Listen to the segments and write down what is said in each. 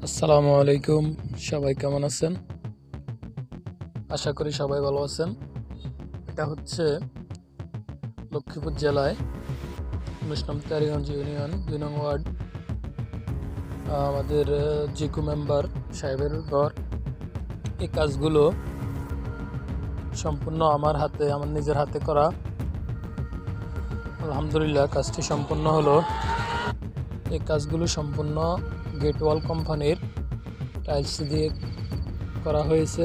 আসসালামু আলাইকুম। সবাই কেমন আছেন? আশা করি সবাই ভালো আছেন। এটা হচ্ছে লক্ষ্মীপুর জেলায় ১৯ নং তেয়ারিগঞ্জ ইউনিয়ন ২ নং ওয়ার্ড। আমাদের জিকু মেম্বার সাহেবের ঘর। এই কাজগুলো সম্পূর্ণ আমার নিজের হাতে করা। আলহামদুলিল্লাহ কাজটি সম্পূর্ণ হলো। এই কাজগুলো সম্পূর্ণ গেট ওয়াল কোম্পানির টাইলস দিয়ে করা হয়েছে।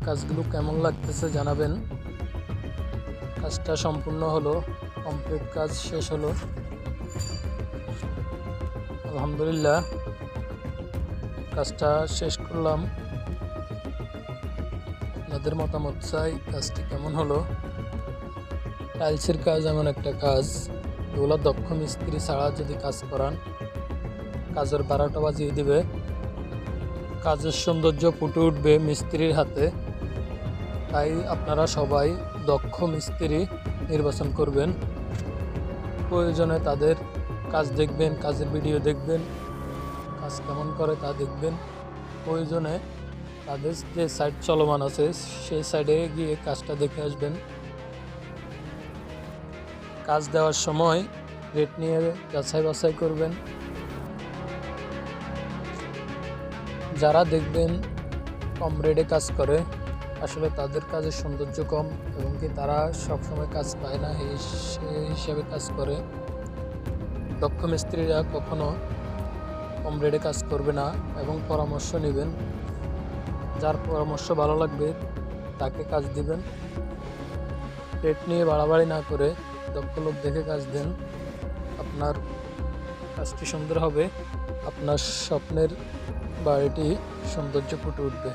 কাজগুলো কেমন লাগতেছে জানাবেন। কাজটা সম্পূর্ণ হলো, কমপ্লিট কাজ শেষ হলো। আলহামদুলিল্লাহ কাজটা শেষ করলাম। আপনাদের মতামত চাই, কাজটি কেমন হলো। টাইলসের কাজ এমন একটা কাজ, এগুলো দক্ষ মিস্ত্রি ছাড়া যদি কাজ করান কাজের ১২টা বাজিয়ে দিবে। কাজের সৌন্দর্য ফুটে উঠবে মিস্ত্রির হাতে। তাই আপনারা সবাই দক্ষ মিস্ত্রি নির্বাচন করবেন। প্রয়োজনে তাদের কাজ দেখবেন, কাজের ভিডিও দেখবেন, কাজ কেমন করে তা দেখবেন। প্রয়োজনে তাদের যে সাইট চলমান আছে সেই সাইডে গিয়ে কাজটা দেখে আসবেন। কাজ দেওয়ার সময় রেট নিয়ে যাচাই বাছাই করবেন। যারা দেখবেন কম রেটে কাজ করে, আসলে তাদের কাজের সৌন্দর্য কম এবং কি তারা সবসময় কাজ পায় না, সেই হিসাবে কাজ করে। দক্ষ মিস্ত্রিরা কখনো কম রেটে কাজ করবে না এবং পরামর্শ নেবেন। যার পরামর্শ ভালো লাগবে তাকে কাজ দিবেন। রেট নিয়ে বাড়াবাড়ি না করে দক্ষ লোক দেখে কাজ দেন। আপনার কাজটি সুন্দর হবে, আপনার স্বপ্নের বাড়িটি সৌন্দর্য ফুটে উঠবে।